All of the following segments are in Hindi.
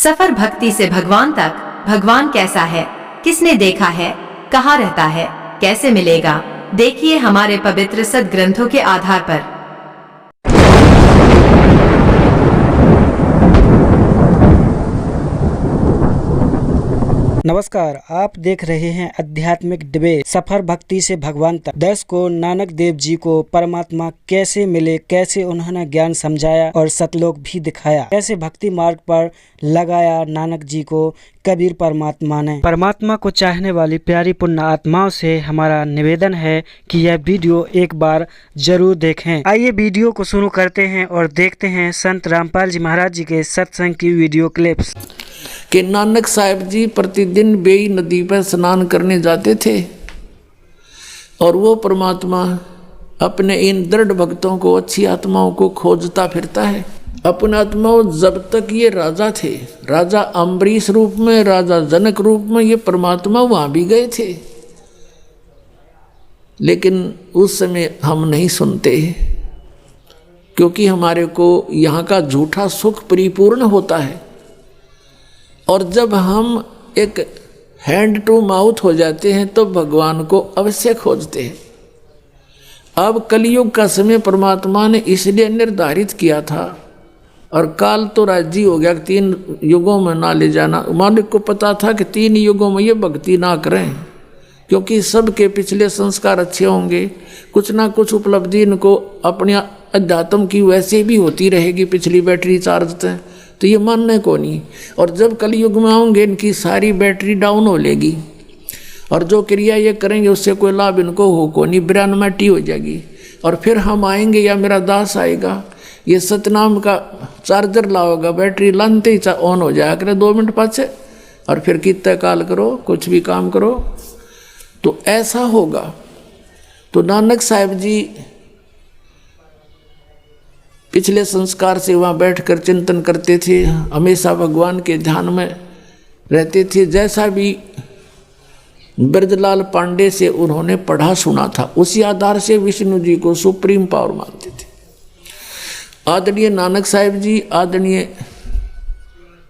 सफर भक्ति से भगवान तक। भगवान कैसा है, किसने देखा है, कहाँ रहता है, कैसे मिलेगा, देखिए हमारे पवित्र सद्ग्रंथों के आधार पर। नमस्कार, आप देख रहे हैं आध्यात्मिक डिबेट सफर भक्ति से भगवान तक। दर्शकों, नानक देव जी को परमात्मा कैसे मिले, कैसे उन्होंने ज्ञान समझाया और सतलोक भी दिखाया, कैसे भक्ति मार्ग पर लगाया नानक जी को कबीर परमात्मा ने। परमात्मा को चाहने वाली प्यारी पुण्य आत्माओं से हमारा निवेदन है कि यह वीडियो एक बार जरूर देखें। आइए वीडियो को शुरू करते हैं और देखते हैं संत रामपाल जी महाराज जी के सत्संग की वीडियो क्लिप्स। कि नानक साहब जी प्रतिदिन बेई नदी पर स्नान करने जाते थे और वो परमात्मा अपने इन दृढ़ भक्तों को, अच्छी आत्माओं को खोजता फिरता है। अपने आत्माओं, जब तक ये राजा थे, राजा अम्बरीश रूप में, राजा जनक रूप में, ये परमात्मा वहाँ भी गए थे, लेकिन उस समय हम नहीं सुनते क्योंकि हमारे को यहाँ का झूठा सुख परिपूर्ण होता है। और जब हम एक हैंड टू माउथ हो जाते हैं तो भगवान को अवश्य खोजते हैं। अब कलयुग का समय परमात्मा ने इसलिए निर्धारित किया था, और काल तो राजी हो गया, 3 युगों में ना ले जाना। मालिक को पता था कि 3 युगों में ये भक्ति ना करें, क्योंकि सबके पिछले संस्कार अच्छे होंगे, कुछ ना कुछ उपलब्धि इनको अपने अध्यात्म की वैसे भी होती रहेगी, पिछली बैटरी चार्ज है तो ये मानने को नहीं। और जब कलयुग में आऊँगे इनकी सारी बैटरी डाउन हो लेगी, और जो क्रिया ये करेंगे उससे कोई लाभ इनको हो को नहीं, बिरानमटी हो जाएगी। और फिर हम आएंगे या मेरा दास आएगा, ये सतनाम का चार्जर लाओगा, बैटरी लानते ही ऑन हो जाया करे 2 मिनट पाछे, और फिर कितना काल करो, कुछ भी काम करो, तो ऐसा होगा। तो नानक साहब जी पिछले संस्कार से वहाँ बैठकर चिंतन करते थे, हमेशा भगवान के ध्यान में रहते थे। जैसा भी ब्रजलाल पांडे से उन्होंने पढ़ा सुना था, उसी आधार से विष्णु जी को सुप्रीम पावर मानते थे। आदरणीय नानक साहब जी, आदरणीय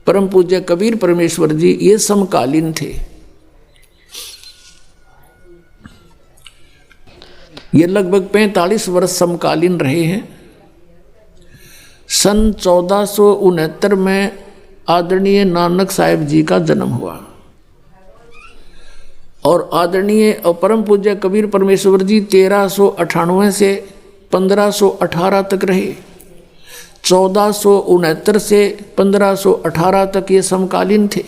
परम पूज्य कबीर परमेश्वर जी, ये समकालीन थे। ये लगभग 45 वर्ष समकालीन रहे हैं। सन 1469 में आदरणीय नानक साहब जी का जन्म हुआ, और आदरणीय और परम पूज्य कबीर परमेश्वर जी 1398 से 1518 तक रहे। 1469 से 1518 तक ये समकालीन थे।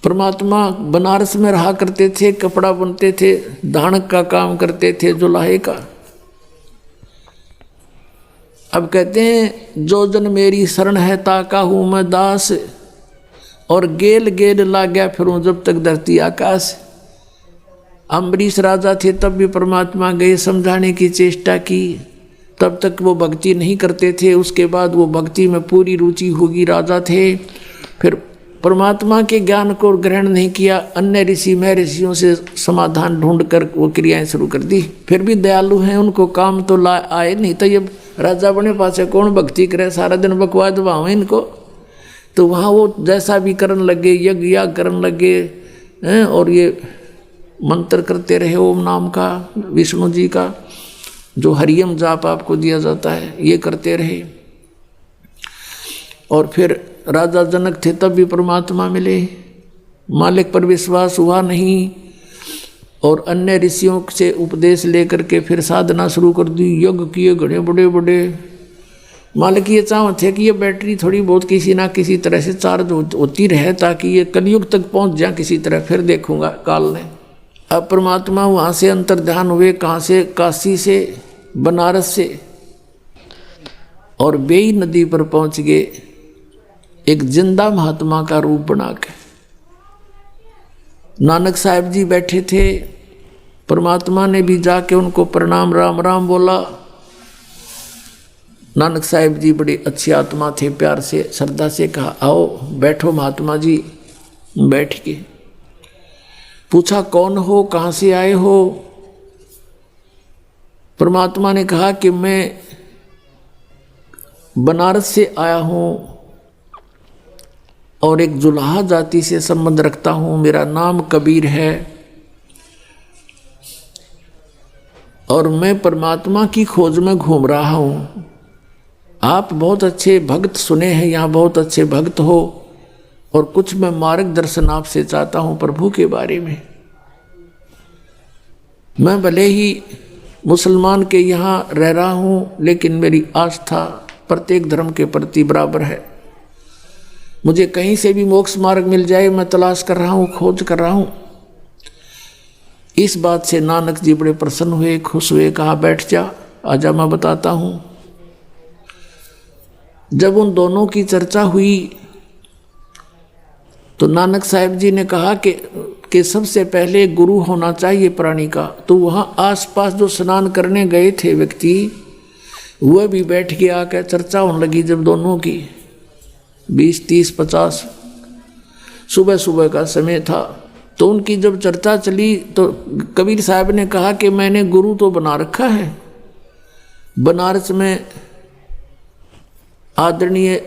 परमात्मा बनारस में रहा करते थे, कपड़ा बुनते थे, धानक का काम करते थे, जुलाहे का। अब कहते हैं, जो जन मेरी शरण है ताका हूँ मैं दास, और गेल गेल ला गया फिरूं जब तक धरती आकाश। अम्बरीश राजा थे तब भी परमात्मा गए, समझाने की चेष्टा की, तब तक वो भक्ति नहीं करते थे। उसके बाद वो भक्ति में पूरी रुचि होगी, राजा थे। फिर परमात्मा के ज्ञान को ग्रहण नहीं किया, अन्य ऋषि में ऋषियों से समाधान ढूंढ कर वो क्रियाएं शुरू कर दी। फिर भी दयालु हैं, उनको काम तो ला आए नहीं, तो ये राजा बने पासे कौन भक्ति करे, सारा दिन बकवाद वहाँ इनको। तो वहाँ वो जैसा भी करने लगे, यज्ञ याग करने लगे हैं, और ये मंत्र करते रहे ओम नाम का, विष्णु जी का जो हरियम जाप आपको दिया जाता है, ये करते रहे। और फिर राजा जनक थे तब भी परमात्मा मिले, मालिक पर विश्वास हुआ नहीं, और अन्य ऋषियों से उपदेश लेकर के फिर साधना शुरू कर दी, यज्ञ किए घड़े बड़े बड़े। मालिक ये चाह थे कि ये बैटरी थोड़ी बहुत किसी ना किसी तरह से चार्ज होती रहे, ताकि ये कलयुग तक पहुंच जाए किसी तरह, फिर देखूंगा काल ने। अब परमात्मा वहाँ से अंतर्ध्यान हुए, कहाँ से, काशी से, बनारस से, और बेई नदी पर पहुँच गए, एक जिंदा महात्मा का रूप बना के। नानक साहब जी बैठे थे, परमात्मा ने भी जाके उनको प्रणाम राम राम बोला। नानक साहब जी बड़े अच्छी आत्मा थे, प्यार से श्रद्धा से कहा, आओ बैठो महात्मा जी। बैठ के पूछा, कौन हो, कहाँ से आए हो? परमात्मा ने कहा कि मैं बनारस से आया हूँ और एक जुलाहा जाति से संबंध रखता हूँ। मेरा नाम कबीर है और मैं परमात्मा की खोज में घूम रहा हूँ। आप बहुत अच्छे भक्त सुने हैं, यहाँ बहुत अच्छे भक्त हो, और कुछ मैं मार्गदर्शन आपसे चाहता हूँ प्रभु के बारे में। मैं भले ही मुसलमान के यहाँ रह रहा हूँ, लेकिन मेरी आस्था प्रत्येक धर्म के प्रति बराबर है। मुझे कहीं से भी मोक्ष मार्ग मिल जाए, मैं तलाश कर रहा हूँ, खोज कर रहा हूँ। इस बात से नानक जी बड़े प्रसन्न हुए, खुश हुए, कहा बैठ जा, आजा मैं बताता हूँ। जब उन दोनों की चर्चा हुई तो नानक साहब जी ने कहा कि सबसे पहले गुरु होना चाहिए प्राणी का। तो वहाँ आसपास जो स्नान करने गए थे व्यक्ति, वह भी बैठ के आकर चर्चा होने लगी। जब दोनों की 20, 30, 50 सुबह सुबह का समय था, तो उनकी जब चर्चा चली तो कबीर साहब ने कहा कि मैंने गुरु तो बना रखा है, बनारस में आदरणीय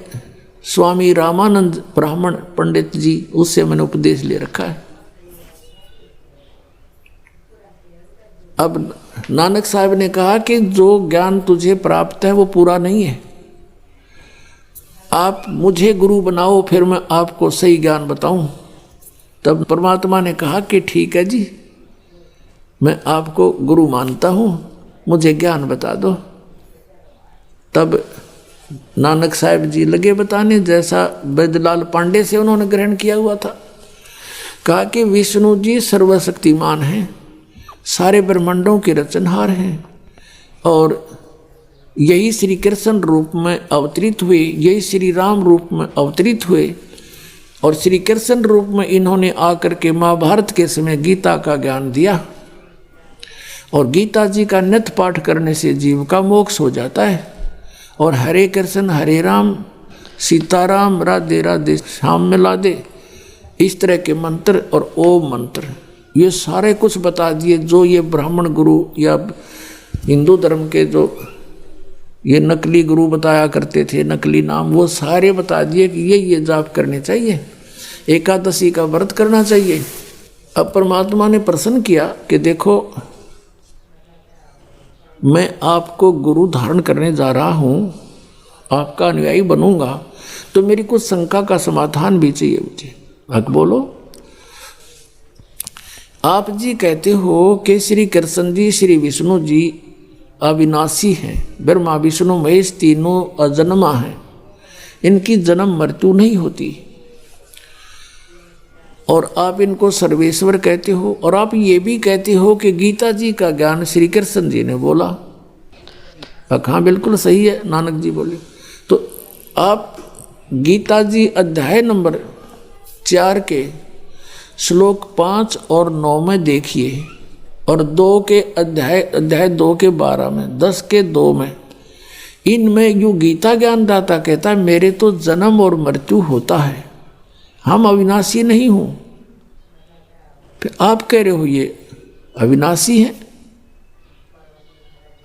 स्वामी रामानंद ब्राह्मण पंडित जी, उससे मैंने उपदेश ले रखा है। अब नानक साहब ने कहा कि जो ज्ञान तुझे प्राप्त है वो पूरा नहीं है, आप मुझे गुरु बनाओ, फिर मैं आपको सही ज्ञान बताऊं। तब परमात्मा ने कहा कि ठीक है जी, मैं आपको गुरु मानता हूं, मुझे ज्ञान बता दो। तब नानक साहब जी लगे बताने, जैसा बैद्यलाल पांडे से उन्होंने ग्रहण किया हुआ था। कहा कि विष्णु जी सर्वशक्तिमान हैं, सारे ब्रह्मांडों के रचनहार हैं, और यही श्री कृष्ण रूप में अवतरित हुए, यही श्री राम रूप में अवतरित हुए, और श्री कृष्ण रूप में इन्होंने आकर के महाभारत के समय गीता का ज्ञान दिया, और गीता जी का नित्य पाठ करने से जीव का मोक्ष हो जाता है। और हरे कृष्ण हरे राम सीताराम राधे राधे श्याम मिला दे, इस तरह के मंत्र और ओम मंत्र, ये सारे कुछ बता दिए। जो ये ब्राह्मण गुरु या हिंदू धर्म के जो ये नकली गुरु बताया करते थे, नकली नाम, वो सारे बता दिए कि ये जाप करने चाहिए, एकादशी का व्रत करना चाहिए। अब परमात्मा ने प्रसन्न किया कि देखो मैं आपको गुरु धारण करने जा रहा हूँ, आपका अनुयायी बनूंगा, तो मेरी कुछ शंका का समाधान भी चाहिए मुझे। अब बोलो, आप जी कहते हो कि श्री कृष्ण जी श्री विष्णु जी अविनाशी हैं, ब्रह्मा विष्णु महेश तीनों अजन्मा हैं, इनकी जन्म मृत्यु नहीं होती, और आप इनको सर्वेश्वर कहते हो, और आप ये भी कहते हो कि गीता जी का ज्ञान श्री कृष्ण जी ने बोला। हाँ बिल्कुल सही है, नानक जी बोले। तो आप गीता जी अध्याय नंबर 4 के श्लोक 5 और 9 में देखिए, और 2 के अध्याय 2 के 12 में, 10 के 2 में, इनमें यूँ गीता ज्ञानदाता कहता है मेरे तो जन्म और मृत्यु होता है, हम अविनाशी नहीं हूं। फिर आप कह रहे हो ये अविनाशी है।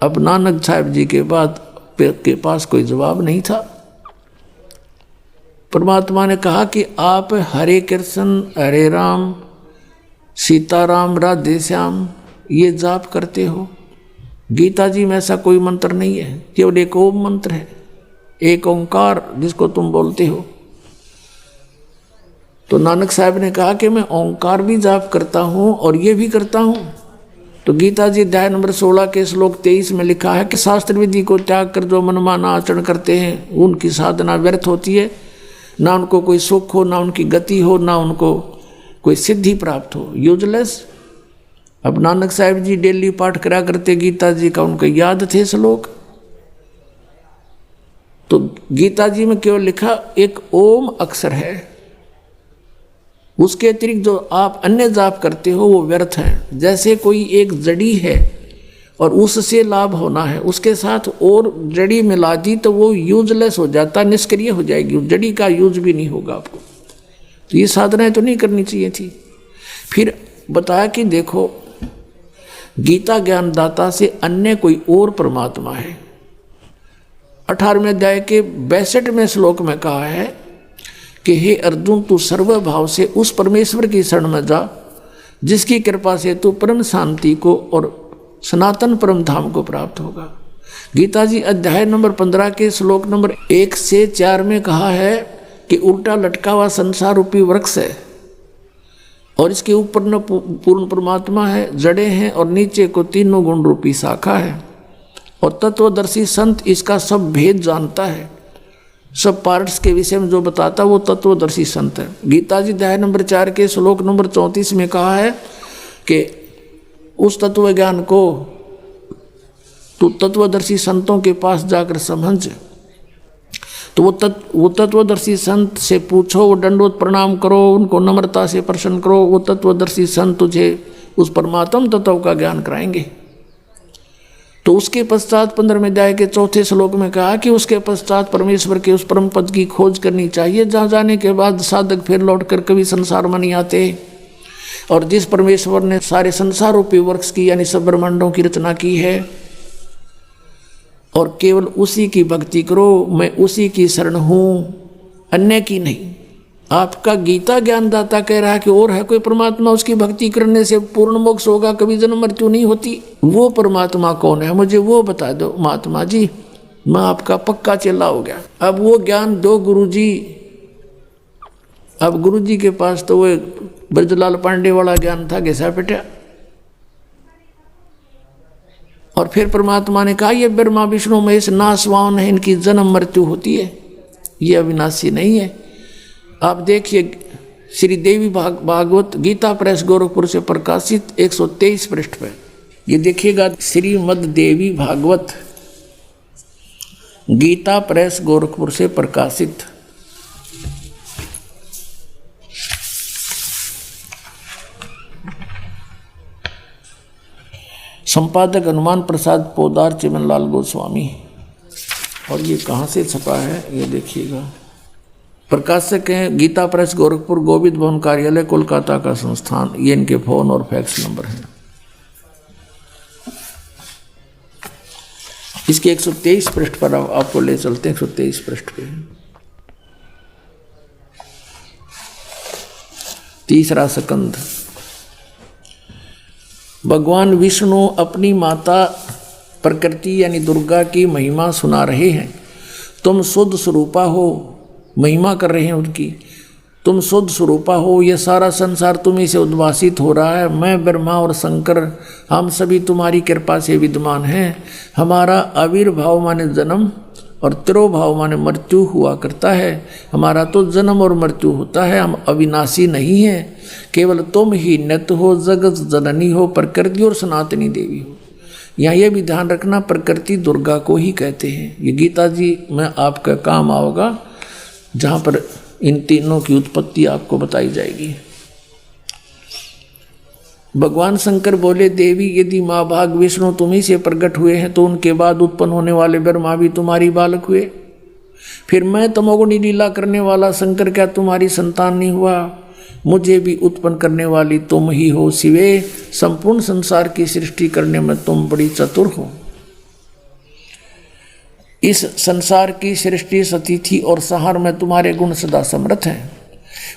अब नानक साहब जी के पास कोई जवाब नहीं था। परमात्मा ने कहा कि आप हरे कृष्ण हरे राम सीताराम राधे श्याम ये जाप करते हो, गीता जी में ऐसा कोई मंत्र नहीं है, केवल एक ओम मंत्र है, एक ओंकार जिसको तुम बोलते हो। तो नानक साहब ने कहा कि मैं ओंकार भी जाप करता हूँ और ये भी करता हूँ। तो गीता जी अध्याय नंबर 16 के श्लोक 23 में लिखा है कि शास्त्र विधि को त्याग कर जो मनमाना आचरण करते हैं उनकी साधना व्यर्थ होती है, ना उनको कोई सुख हो, ना उनकी गति हो, ना उनको कोई सिद्धि प्राप्त हो, यूजलेस। अब नानक साहब जी डेली पाठ करा करते गीता जी का, उनको याद थे श्लोक। तो गीता जी में केवल लिखा एक ओम अक्षर है, उसके अतिरिक्त जो आप अन्य जाप करते हो वो व्यर्थ है। जैसे कोई एक जड़ी है और उससे लाभ होना है, उसके साथ और जड़ी मिला दी तो वो यूजलेस हो जाता, निष्क्रिय हो जाएगी, जड़ी का यूज भी नहीं होगा आपको। तो ये साधनाएं तो नहीं करनी चाहिए थी। फिर बताया कि देखो गीता ज्ञानदाता से अन्य कोई और परमात्मा है, 18वें अध्याय के 62वें श्लोक में कहा है कि हे अर्जुन, तू सर्वभाव से उस परमेश्वर की शरण में जा जिसकी कृपा से तू परम शांति को और सनातन परम धाम को प्राप्त होगा। गीता जी अध्याय नंबर 15 के श्लोक नंबर 1 से 4 में कहा है कि उल्टा लटका हुआ संसार रूपी वृक्ष है और इसके ऊपर न पूर्ण परमात्मा है, जड़ें हैं और नीचे को तीनों गुण रूपी शाखा है और तत्वदर्शी संत इसका सब भेद जानता है। सब पार्ट्स के विषय में जो बताता वो तत्वदर्शी संत है। गीता जी अध्याय नंबर 4 के श्लोक नंबर 34 में कहा है कि उस तत्व ज्ञान को तू तत्वदर्शी संतों के पास जाकर समझ। तो वो तत्वदर्शी संत से पूछो, वो दंडवत प्रणाम करो, उनको नम्रता से प्रसन्न करो, वो तत्वदर्शी संत तुझे उस परमात्म तत्व का ज्ञान कराएंगे। तो उसके पश्चात 15वें अध्याय के 4थे श्लोक में कहा कि उसके पश्चात परमेश्वर के उस परम पद की खोज करनी चाहिए जहाँ जाने के बाद साधक फिर लौटकर कभी संसार में नहीं आते। और जिस परमेश्वर ने सारे संसार रूपी वृक्ष की यानी सब ब्रह्मांडों की रचना की है और केवल उसी की भक्ति करो, मैं उसी की शरण हूँ, अन्य की नहीं। आपका गीता ज्ञानदाता कह रहा है कि और है कोई परमात्मा, उसकी भक्ति करने से पूर्ण मोक्ष होगा, कभी जन्म मृत्यु नहीं होती। वो परमात्मा कौन है, मुझे वो बता दो महात्मा जी, मैं आपका पक्का चेला हो गया। अब वो ज्ञान दो गुरुजी। अब गुरुजी के पास तो वो ब्रजलाल पांडे वाला ज्ञान था, घिसा पिटा। और फिर परमात्मा ने कहा ये ब्रह्मा विष्णु महेश नासवान है, इनकी जन्म मृत्यु होती है, ये अविनाशी नहीं है। आप देखिए श्री देवी भागवत गीता प्रेस गोरखपुर से प्रकाशित 123 पृष्ठ पे ये देखिएगा, श्रीमद देवी भागवत गीता प्रेस गोरखपुर से प्रकाशित। संपादक हनुमान प्रसाद पोदार चिमनलाल गोस्वामी। और ये कहाँ से छपा है ये देखिएगा। प्रकाशक हैं गीता प्रेस गोरखपुर, गोविंद भवन कार्यालय कोलकाता का संस्थान। ये इनके फोन और फैक्स नंबर हैं। इसके 123 पृष्ठ पर आपको ले चलते हैं। 123 पृष्ठ पे तीसरा स्कंध। भगवान विष्णु अपनी माता प्रकृति यानी दुर्गा की महिमा सुना रहे हैं। तुम शुद्ध स्वरूपा हो, महिमा कर रहे हैं उनकी। तुम शुद्ध स्वरूपा हो, ये सारा संसार तुम्हीं से उद्भासित हो रहा है। मैं ब्रह्मा और शंकर हम सभी तुम्हारी कृपा से विद्यमान हैं। हमारा आविर्भाव माने जन्म और तिरोभाव माने मृत्यु हुआ करता है। हमारा तो जन्म और मृत्यु होता है, हम अविनाशी नहीं हैं। केवल तुम ही नित्य हो, जगत जननी हो, प्रकृति और सनातनी देवी हो। यहाँ ये भी ध्यान रखना, प्रकृति दुर्गा को ही कहते हैं। ये गीता जी में आपका काम आओगा जहाँ पर इन तीनों की उत्पत्ति आपको बताई जाएगी। भगवान शंकर बोले, देवी यदि माँ भाग विष्णु तुम्ही से प्रकट हुए हैं तो उनके बाद उत्पन्न होने वाले ब्रह्मा भी तुम्हारी बालक हुए। फिर मैं तमोगुणी लीला करने वाला शंकर क्या तुम्हारी संतान नहीं हुआ? मुझे भी उत्पन्न करने वाली तुम ही हो शिवे। संपूर्ण संसार की सृष्टि करने में तुम बड़ी चतुर हो। इस संसार की सृष्टि सतिथि और संहार में तुम्हारे गुण सदा समर्थ हैं।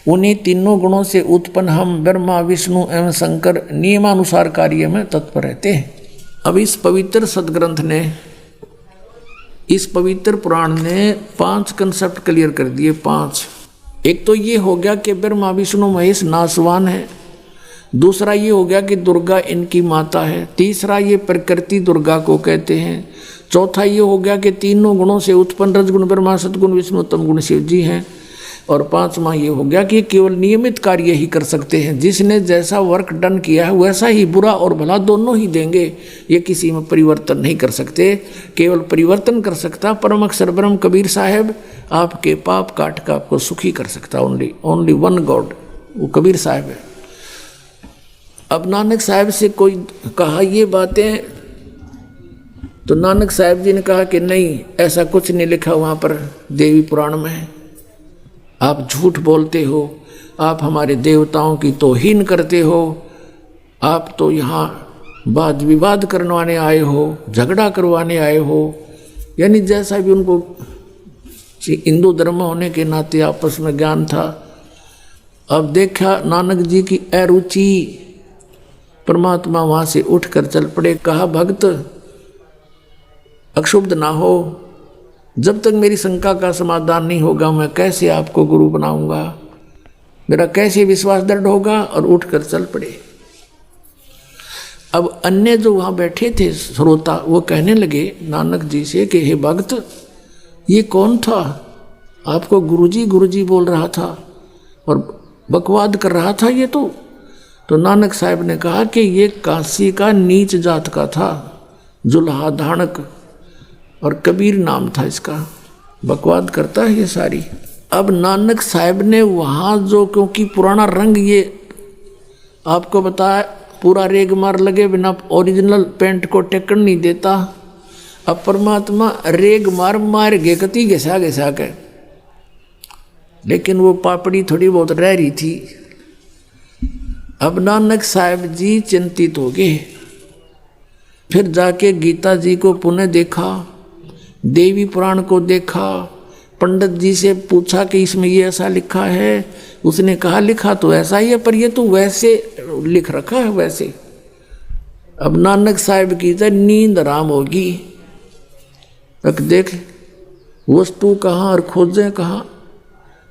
उन्हीं तीनों गुणों से उत्पन्न हम ब्रह्मा विष्णु एवं शंकर नियमानुसार कार्य में तत्पर रहते हैं। अब इस पवित्र सदग्रंथ ने, इस पवित्र पुराण ने 5 कंसेप्ट क्लियर कर दिए। 5। एक तो ये हो गया कि ब्रह्मा विष्णु महेश नासवान है। दूसरा ये हो गया कि दुर्गा इनकी माता है। तीसरा ये प्रकृति दुर्गा को कहते हैं। चौथा ये हो गया कि तीनों गुणों से उत्पन्न रजगुण ब्रह्मा, सद्गुण विष्णु, तम गुण शिव जी हैं। और 5वां ये हो गया कि केवल नियमित कार्य ही कर सकते हैं। जिसने जैसा वर्क डन किया है वैसा ही बुरा और भला दोनों ही देंगे। ये किसी में परिवर्तन नहीं कर सकते। केवल परिवर्तन कर सकता परम अक्षर ब्रह्म कबीर साहब, आपके पाप काट का आपको सुखी कर सकता। ओनली वन गॉड, वो कबीर साहब है। अब नानक साहब से कोई कहा ये बातें, तो नानक साहब जी ने कहा कि नहीं, ऐसा कुछ नहीं लिखा वहाँ पर देवी पुराण में। आप झूठ बोलते हो, आप हमारे देवताओं की तौहीन करते हो, आप तो यहाँ वाद विवाद करवाने आए हो, झगड़ा करवाने आए हो। यानी जैसा भी उनको हिंदू धर्म होने के नाते आपस में ज्ञान था। अब देखा नानक जी की अरुचि, परमात्मा वहाँ से उठकर चल पड़े। कहा भक्त अक्षुब्ध ना हो, जब तक मेरी शंका का समाधान नहीं होगा मैं कैसे आपको गुरु बनाऊंगा, मेरा कैसे विश्वास दृढ़ होगा। और उठकर चल पड़े। अब अन्य जो वहाँ बैठे थे श्रोता, वो कहने लगे नानक जी से कि हे भक्त, ये कौन था? आपको गुरुजी गुरुजी बोल रहा था और बकवाद कर रहा था ये तो नानक साहब ने कहा कि ये काशी का नीच जात का था, जुल्हा धानक, और कबीर नाम था इसका, बकवाद करता है ये सारी। अब नानक साहब ने वहाँ जो, क्योंकि पुराना रंग ये आपको बताया, पूरा रेग मार लगे बिना ओरिजिनल पेंट को टेकन नहीं देता। अब परमात्मा रेग मार गे कति घिसा घिसा के, लेकिन वो पापड़ी थोड़ी बहुत रह रही थी। अब नानक साहब जी चिंतित हो गए। फिर जाके गीता जी को पुनः देखा, देवी पुराण को देखा, पंडित जी से पूछा कि इसमें ये ऐसा लिखा है। उसने कहा लिखा तो ऐसा ही है, पर ये तो वैसे लिख रखा है वैसे। अब नानक साहब की तो नींद आराम होगी। तक देख वस्तु कहाँ और खोजें कहाँ,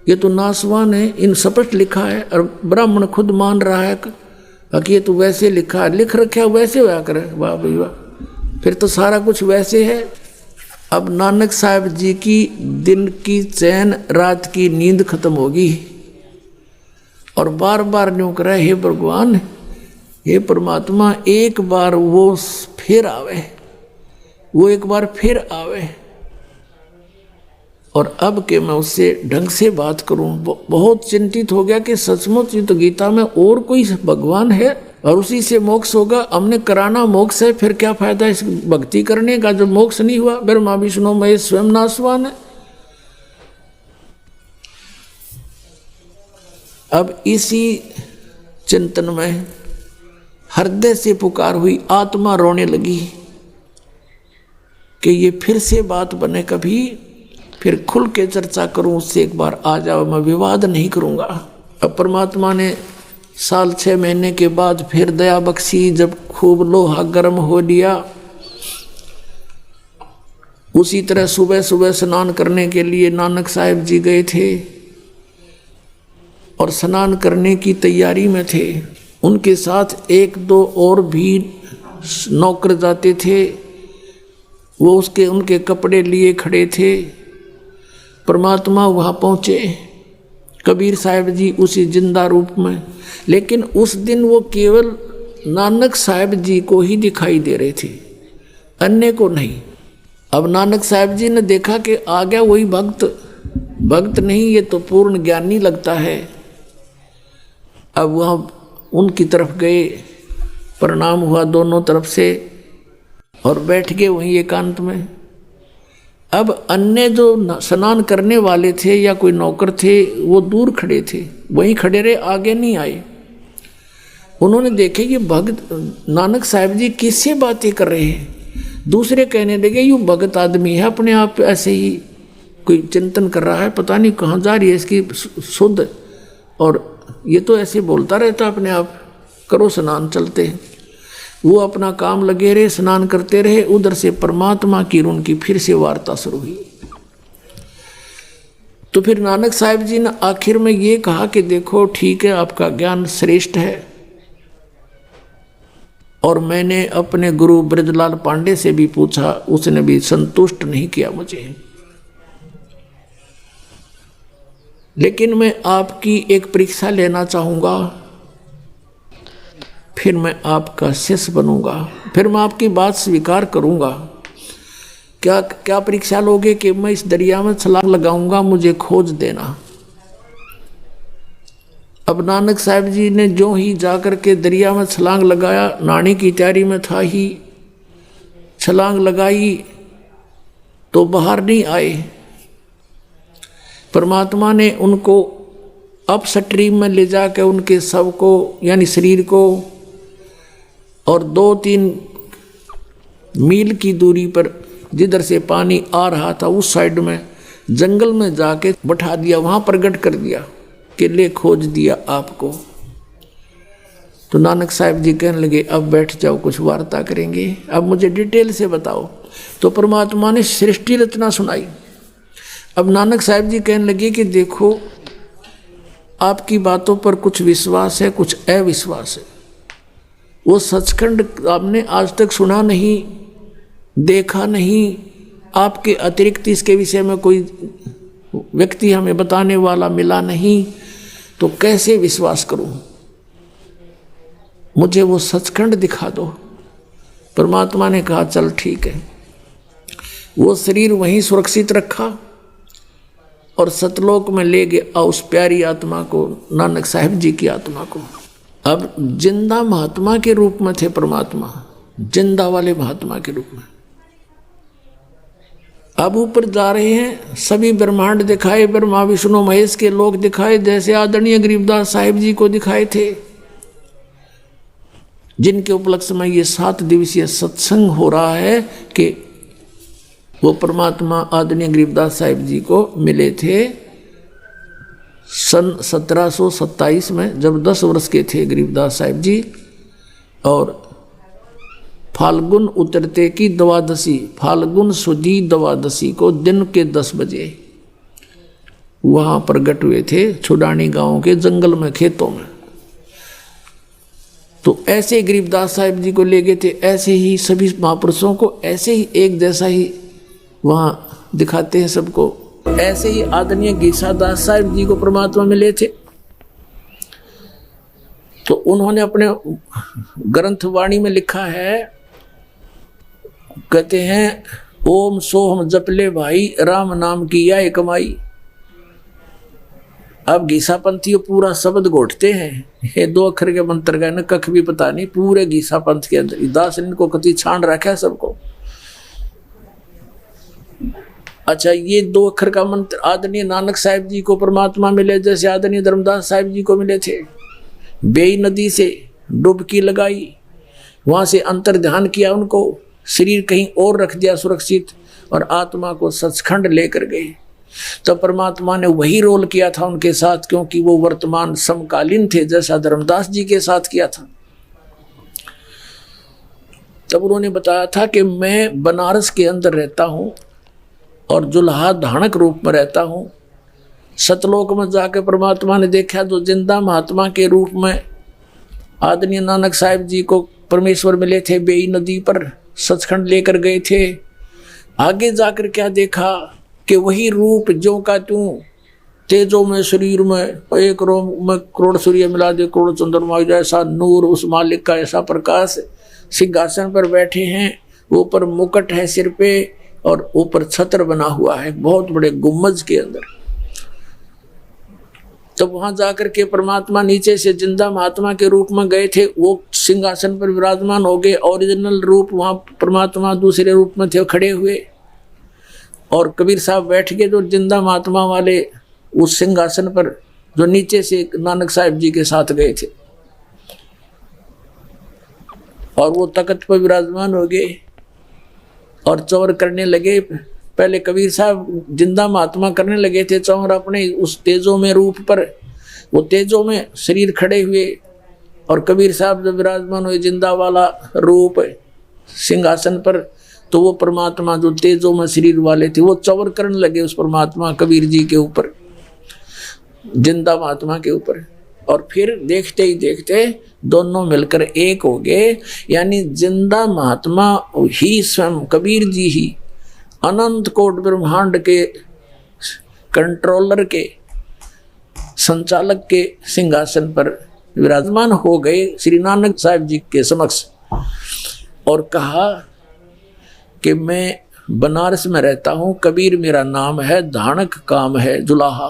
ये तो नासवान है, इन स्पष्ट लिखा है और ब्राह्मण खुद मान रहा है कि ये तो वैसे लिखा है, लिख रखा वैसे होया करे। वाह भाई वाह, फिर तो सारा कुछ वैसे है। अब नानक साहब जी की दिन की चैन, रात की नींद खत्म होगी और बार बार न्यों करे हे भगवान, हे परमात्मा, एक बार वो फिर आवे, वो एक बार फिर आवे और अब के मैं उससे ढंग से बात करूं। बहुत चिंतित हो गया कि सचमुच ये तो गीता में और कोई भगवान है और उसी से मोक्ष होगा। हमने कराना मोक्ष है, फिर क्या फायदा इस भक्ति करने का जब मोक्ष नहीं हुआ। ब्रह्मा विष्णु महेश स्वयं नासवान है। अब इसी चिंतन में हृदय से पुकार हुई, आत्मा रोने लगी कि ये फिर से बात बने, कभी फिर खुल के चर्चा करूं उससे, एक बार आ जाओ, मैं विवाद नहीं करूंगा। अब परमात्मा ने 6 महीने के बाद फिर दया बख्शी, जब खूब लोहा गर्म हो लिया। उसी तरह सुबह सुबह स्नान करने के लिए नानक साहब जी गए थे और स्नान करने की तैयारी में थे। उनके साथ 1-2 और भी नौकर जाते थे, वो उनके कपड़े लिए खड़े थे। परमात्मा वहाँ पहुँचे, कबीर साहब जी उसी जिंदा रूप में, लेकिन उस दिन वो केवल नानक साहब जी को ही दिखाई दे रहे थे, अन्य को नहीं। अब नानक साहब जी ने देखा कि आ गया वही भक्त नहीं, ये तो पूर्ण ज्ञानी लगता है। अब वहाँ उनकी तरफ गए, प्रणाम हुआ दोनों तरफ से और बैठ गए वहीं एकांत में। अब अन्य जो स्नान करने वाले थे या कोई नौकर थे वो दूर खड़े थे, वहीं खड़े रहे, आगे नहीं आए। उन्होंने देखे ये भक्त नानक साहब जी किससे बातें कर रहे हैं। दूसरे कहने लगे ये भक्त आदमी है, अपने आप ऐसे ही कोई चिंतन कर रहा है, पता नहीं कहाँ जा रही है इसकी शुद्ध, और ये तो ऐसे बोलता रहता अपने आप, करो स्नान चलते हैं। वो अपना काम लगे रहे, स्नान करते रहे। उधर से परमात्मा की उनकी फिर से वार्ता शुरू हुई। तो फिर नानक साहब जी ने आखिर में ये कहा कि देखो ठीक है, आपका ज्ञान श्रेष्ठ है और मैंने अपने गुरु ब्रजलाल पांडे से भी पूछा, उसने भी संतुष्ट नहीं किया मुझे, लेकिन मैं आपकी एक परीक्षा लेना चाहूँगा, फिर मैं आपका शिष्य बनूंगा, फिर मैं आपकी बात स्वीकार करूंगा। क्या परीक्षा लोगे कि मैं इस दरिया में छलांग लगाऊंगा, मुझे खोज देना। अब नानक साहब जी ने जो ही जाकर के दरिया में छलांग लगाया, नहाने की तैयारी में था ही, छलांग लगाई तो बाहर नहीं आए। परमात्मा ने उनको अप स्ट्रीम में ले जाकर उनके शव को यानी शरीर को और 2-3 मील की दूरी पर जिधर से पानी आ रहा था उस साइड में जंगल में जाके बैठा दिया, वहां प्रकट कर दिया कि ले खोज दिया आपको। तो नानक साहब जी कहने लगे अब बैठ जाओ, कुछ वार्ता करेंगे, अब मुझे डिटेल से बताओ। तो परमात्मा ने सृष्टि रचना सुनाई। अब नानक साहब जी कहने लगे कि देखो आपकी बातों पर कुछ विश्वास है, कुछ अविश्वास है। वो सचखंड आपने आज तक सुना नहीं, देखा नहीं, आपके अतिरिक्त इसके विषय में कोई व्यक्ति हमें बताने वाला मिला नहीं, तो कैसे विश्वास करूं? मुझे वो सचखंड दिखा दो। परमात्मा ने कहा चल ठीक है। वो शरीर वहीं सुरक्षित रखा और सतलोक में ले गया उस प्यारी आत्मा को, नानक साहब जी की आत्मा को। अब जिंदा महात्मा के रूप में थे परमात्मा, जिंदा वाले महात्मा के रूप में। अब ऊपर जा रहे हैं, सभी ब्रह्मांड दिखाए, ब्रह्मा विष्णु महेश के लोक दिखाए, जैसे आदरणीय गरीबदास साहिब जी को दिखाए थे, जिनके उपलक्ष्य में ये 7 दिवसीय सत्संग हो रहा है कि वो परमात्मा आदरणीय गरीबदास साहिब जी को मिले थे सन 1727 में, जब 10 वर्ष के थे गरीबदास साहिब जी। और फाल्गुन उतरते की द्वादशी, फाल्गुन सुदी द्वादशी को दिन के 10 बजे वहाँ प्रकट हुए थे छुडानी गांव के जंगल में, खेतों में। तो ऐसे गरीबदास साहिब जी को ले गए थे, ऐसे ही सभी महापुरुषों को ऐसे ही एक जैसा ही वहाँ दिखाते हैं सबको। ऐसे ही आदरणीय गीसादास साहिब जी को परमात्मा मिले थे। तो उन्होंने अपने ग्रंथ वाणी में लिखा है, कहते हैं ओम सोहम जपले भाई, राम नाम की या कमाई। अब गीसा पंथी पूरा शब्द घोटते हैं, ये 2 अक्षर के मंत्र का न कख भी पता नहीं, पूरे गीसा पंथ के अंदर दास ने इनको कति छान रखा है सबको। अच्छा, ये 2 अक्षर का मंत्र आदरणीय नानक साहिब जी को परमात्मा मिले, जैसे आदरणीय धर्मदास साहिब जी को मिले थे। बेई नदी से डुबकी लगाई, वहां से अंतर ध्यान किया, उनको शरीर कहीं और रख दिया सुरक्षित, और आत्मा को सचखंड लेकर गए। तो परमात्मा ने वही रोल किया था उनके साथ, क्योंकि वो वर्तमान समकालीन थे, जैसा धर्मदास जी के साथ किया था। तब उन्होंने बताया था कि मैं बनारस के अंदर रहता हूं और जुल्हा धानक रूप में रहता हूं। सतलोक में जाकर परमात्मा ने देखा, जो जिंदा महात्मा के रूप में आदरणीय नानक साहिब जी को परमेश्वर मिले थे, बेई नदी पर सचखंड लेकर गए थे। आगे जाकर क्या देखा कि वही रूप जो का त्यों तेजों में शरीर में, एक रोम में करोड़ सूर्य मिला दे करोड़ चंद्रमा जैसा नूर, उस मालिक का ऐसा प्रकाश, सिंहासन पर बैठे हैं, ऊपर मुकुट है सिर पे और ऊपर छत्र बना हुआ है बहुत बड़े गुम्बज के अंदर। तब वहां जाकर के परमात्मा नीचे से जिंदा महात्मा के रूप में गए थे, वो सिंहासन पर विराजमान हो गए। ओरिजिनल रूप वहां परमात्मा दूसरे रूप में थे खड़े हुए, और कबीर साहब बैठ गए जो जिंदा महात्मा वाले उस सिंहासन पर, जो नीचे से नानक साहिब जी के साथ गए थे, और वो तख्त पर विराजमान हो गए और चौर करने लगे। पहले कबीर साहब जिंदा महात्मा करने लगे थे चौर अपने उस तेजों में रूप पर, वो तेजों में शरीर खड़े हुए, और कबीर साहब जब विराजमान हुए जिंदा वाला रूप सिंहासन पर, तो वो परमात्मा जो तेजों में शरीर वाले थे वो चौर करने लगे उस परमात्मा कबीर जी के ऊपर, जिंदा महात्मा के ऊपर। और फिर देखते ही देखते दोनों मिलकर एक हो गए, यानी जिंदा महात्मा ही स्वयं कबीर जी ही अनंत कोट ब्रह्मांड के कंट्रोलर के संचालक के सिंहासन पर विराजमान हो गए श्री नानक साहिब जी के समक्ष, और कहा कि मैं बनारस में रहता हूँ, कबीर मेरा नाम है, धानक काम है जुलाहा,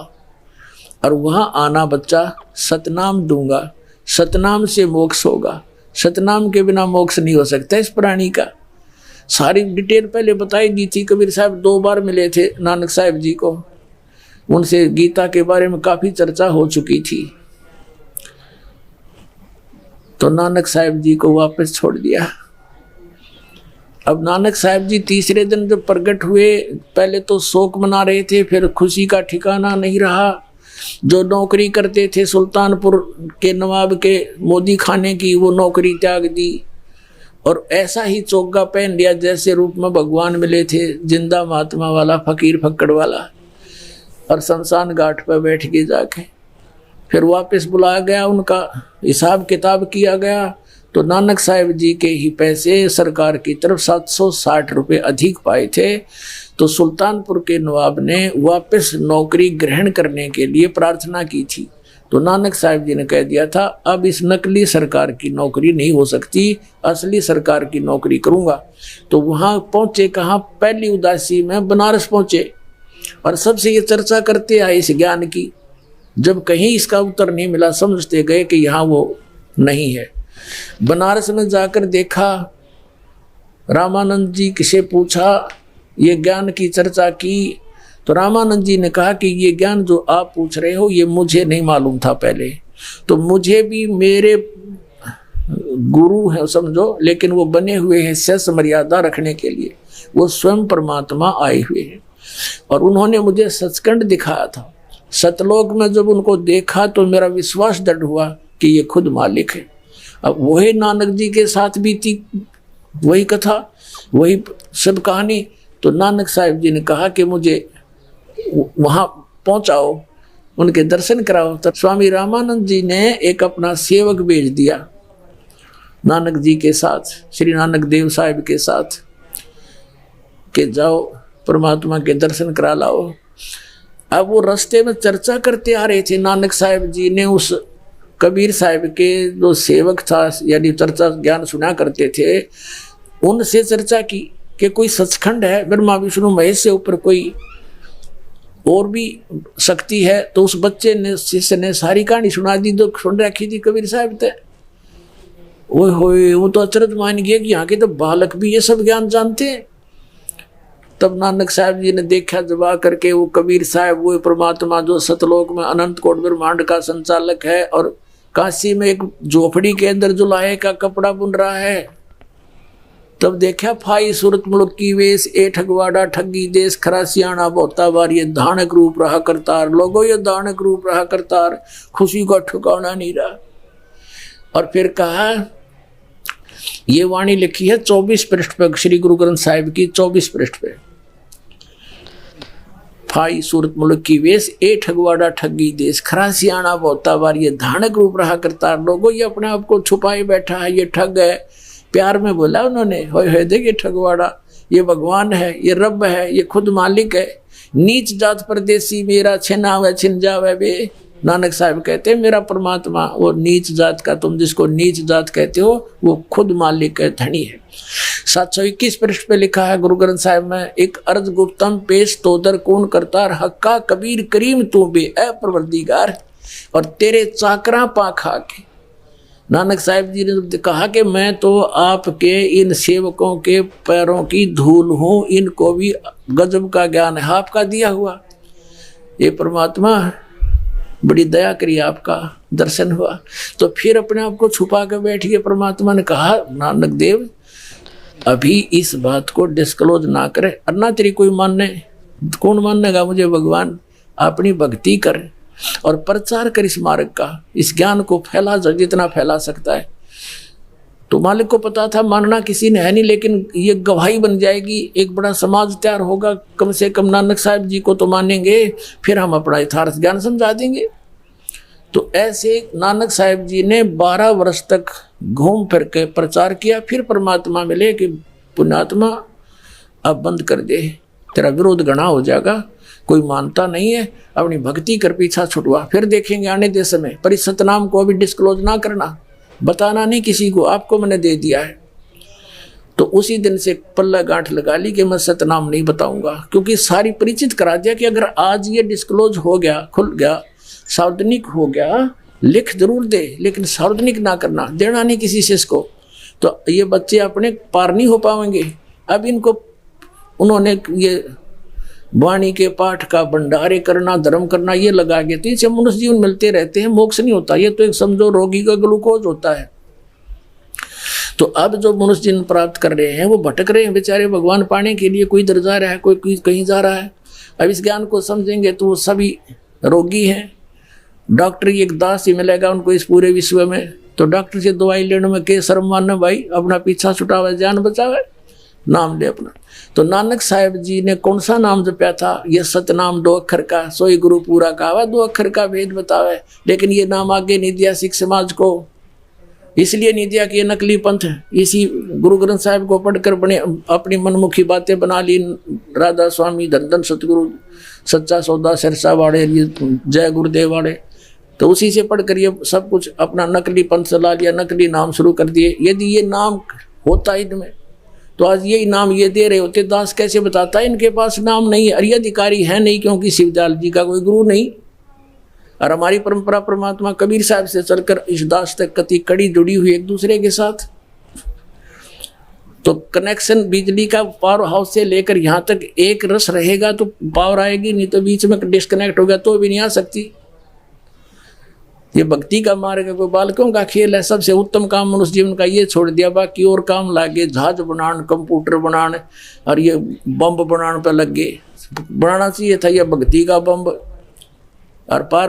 और वहाँ आना बच्चा सतनाम दूंगा, सतनाम से मोक्ष होगा, सतनाम के बिना मोक्ष नहीं हो सकता इस प्राणी का। सारी डिटेल पहले बताई दी थी। कबीर साहब 2 बार मिले थे नानक साहिब जी को, उनसे गीता के बारे में काफ़ी चर्चा हो चुकी थी। तो नानक साहिब जी को वापस छोड़ दिया, अब नानक साहब जी तीसरे दिन जब प्रकट हुए, पहले तो शोक मना रहे थे, फिर खुशी का ठिकाना नहीं रहा। जो नौकरी करते थे सुल्तानपुर के नवाब के मोदी खाने की, वो नौकरी त्याग दी और ऐसा ही चोगा पहन लिया जैसे रूप में भगवान मिले थे, जिंदा महात्मा वाला, फकीर फक्कड़ वाला, और शमशान घाट पर बैठ के जाके फिर वापस बुलाया गया, उनका हिसाब किताब किया गया तो नानक साहब जी के ही पैसे सरकार की तरफ 760 रुपये अधिक पाए थे। तो सुल्तानपुर के नवाब ने वापस नौकरी ग्रहण करने के लिए प्रार्थना की थी। तो नानक साहब जी ने कह दिया था, अब इस नकली सरकार की नौकरी नहीं हो सकती, असली सरकार की नौकरी करूँगा। तो वहाँ पहुँचे कहाँ, पहली उदासी में बनारस पहुँचे और सबसे ये चर्चा करते आए इस ज्ञान की। जब कहीं इसका उत्तर नहीं मिला, समझते गए कि यहाँ वो नहीं है। बनारस में जाकर देखा, रामानंद जी किसे पूछा, ये ज्ञान की चर्चा की, तो रामानंद जी ने कहा कि ये ज्ञान जो आप पूछ रहे हो ये मुझे नहीं मालूम था पहले, तो मुझे भी मेरे गुरु हैं समझो, लेकिन वो बने हुए हैं शेष मर्यादा रखने के लिए, वो स्वयं परमात्मा आए हुए हैं और उन्होंने मुझे सचखंड दिखाया था। सतलोक में जब उनको देखा तो मेरा विश्वास दृढ़ हुआ कि ये खुद मालिक है। अब वही नानक जी के साथ भी थी, वही कथा, वही सब कहानी। तो नानक साहब जी ने कहा कि मुझे वहाँ पहुँचाओ, उनके दर्शन कराओ। तो स्वामी रामानंद जी ने एक अपना सेवक भेज दिया नानक जी के साथ, श्री नानक देव साहब के साथ, कि जाओ परमात्मा के दर्शन करा लाओ। अब वो रास्ते में चर्चा करते आ रहे थे, नानक साहब जी ने उस कबीर साहब के जो सेवक था, यानी चर्चा ज्ञान सुना करते थे, उनसे चर्चा की कि कोई सचखंड है, ब्रह्मा विष्णु महेश से ऊपर कोई और भी शक्ति है। तो उस बच्चे ने, शिष्य ने सारी कहानी सुना दी जो सुन रखी थी कबीर साहब थे। ओए होए, वो तो अचरज मान गया कि यहाँ के तो बालक भी ये सब ज्ञान जानते हैं। तब नानक साहब जी ने देखा जब करके वो कबीर साहब, वो परमात्मा जो सतलोक में अनंत कोट ब्रह्मांड का संचालक है और काशी में एक झोपड़ी के अंदर जो लाहे का कपड़ा बुन रहा है। तब देखा, फाई सूरत मुल्क की वेश, ए ठगवाड़ा ठगी देश, खरासियाना बोता बार, ये धानक रूप रहा करतार। लोगों ये धानक रूप रहा करतार, खुशी का ठिकाना नहीं रहा। और फिर कहा, ये वाणी लिखी है 24 पृष्ठ पे, श्री गुरु ग्रंथ साहिब की 24 पृष्ठ पे। फाई सूरत मुल्क की वेश, ए ठगवाड़ा ठगी देश, खरासियाना बोता बार, ये धानक रूप रहा करतार। लोगों ये अपने आप को छुपाए बैठा है, ये ठग है। प्यार में बोला उन्होंने, होए देखिए ठगवाड़ा, ये भगवान है, ये रब है, ये खुद मालिक है। नीच जात परदेसी मेरा छिनावे छिन जावे बे। नानक साहब कहते हैं मेरा परमात्मा वो नीच जात का, तुम जिसको नीच जात कहते हो, वो खुद मालिक है, धनी है। 721 पृष्ठ पे लिखा है गुरु ग्रंथ साहिब में, एक अर्ज गुप्तम पेश तोदर कौन करतार, हक्का कबीर करीम तू बे ए परवरदिगार। और तेरे चाकरा पा खा के नानक साहब जी ने कहा कि मैं तो आपके इन सेवकों के पैरों की धूल हूँ, इनको भी गजब का ज्ञान है आपका दिया हुआ। ये परमात्मा बड़ी दया करी, आपका दर्शन हुआ। तो फिर अपने आप को छुपा कर बैठिए। परमात्मा ने कहा, नानक देव अभी इस बात को डिस्क्लोज ना करे, अन्ना तेरी कोई मानने, कौन मानेगा मुझे भगवान। अपनी भक्ति कर और प्रचार कर इस मार्ग का, इस ज्ञान को फैला जितना फैला सकता है। तो मालिक को पता था मानना किसी ने है नहीं, लेकिन ये गवाही बन जाएगी, एक बड़ा समाज तैयार होगा, कम से कम नानक साहब जी को तो मानेंगे, फिर हम अपना यथार्थ ज्ञान समझा देंगे। तो ऐसे नानक साहब जी ने 12 वर्ष तक घूम फिर के प्रचार किया। फिर परमात्मा मिले कि पुण्यात्मा अब बंद कर दे, तेरा विरोध गणा हो जाएगा, कोई मानता नहीं है, अपनी भक्ति कर पीछा छुटवा, फिर देखेंगे आने दे समय। पर इस सतनाम को अभी डिस्क्लोज ना करना, बताना नहीं किसी को, आपको मैंने दे दिया है। तो उसी दिन से पल्ला गांठ लगा ली कि मैं सतनाम नहीं बताऊंगा, क्योंकि सारी परिचित करा दिया कि अगर आज ये डिस्क्लोज हो गया, खुल गया, सार्वजनिक हो गया, लिख जरूर दे, लेकिन सार्वजनिक ना करना, देना नहीं किसी से इसको, तो ये बच्चे अपने पार नहीं हो पाएंगे। अब इनको उन्होंने ये वाणी के पाठ का भंडारे करना, धर्म करना, ये लगा गया। तो इससे मनुष्य जीवन मिलते रहते हैं, मोक्ष नहीं होता। ये तो एक समझो रोगी का ग्लूकोज होता है। तो अब जो मनुष्य जन्म प्राप्त कर रहे हैं वो भटक रहे हैं बेचारे भगवान पाने के लिए, कोई इधर जा रहा है, कोई कहीं जा रहा है। अब इस ज्ञान को समझेंगे तो वो सभी रोगी हैं। डॉक्टर एक दास ही मिलेगा उनको इस पूरे विश्व में, तो डॉक्टर से दवाई लेने में के शर्म मानना भाई, अपना पीछा छुटावे जान बचावे, नाम ले अपना। तो नानक साहब जी ने कौन सा नाम जपया था? ये सतनाम 2 अक्षर का, सोई गुरु पूरा कहावा, 2 अक्षर का भेद बतावे। लेकिन ये नाम आगे नहीं दिया सिख समाज को, इसलिए नहीं दिया कि ये नकली पंथ है। इसी गुरु ग्रंथ साहिब को पढ़कर बने अपनी मनमुखी बातें बना ली, राधा स्वामी, धन धन सतगुरु, सच्चा सौदा, सिरसा वाले, जय गुरुदेव वाले। तो उसी से पढ़कर ये सब कुछ अपना नकली पंथ चला लिया, नकली नाम शुरू कर दिए। यदि ये नाम होता इनमें तो आज यही नाम ये दे रहे होते। दास कैसे बताता है इनके पास नाम नहीं है, अरिय अधिकारी है नहीं, क्योंकि शिवदयाल जी का कोई गुरु नहीं। और हमारी परंपरा परमात्मा कबीर साहब से चलकर इस दास तक कति कड़ी जुड़ी हुई एक दूसरे के साथ। तो कनेक्शन बिजली का पावर हाउस से लेकर यहाँ तक एक रस रहेगा तो पावर आएगी, नहीं तो बीच में डिस्कनेक्ट हो गया तो भी नहीं आ सकती। ये भक्ति का मार्ग है, कोई बालकों का खेल है। सबसे उत्तम काम मनुष्य जीवन का ये छोड़ दिया, बाकी और काम लागे, जहाज बनाने, कंप्यूटर बनाने और ये बम बनाने पर लग गए। बनाना चाहिए था ये भक्ति का बम, और पार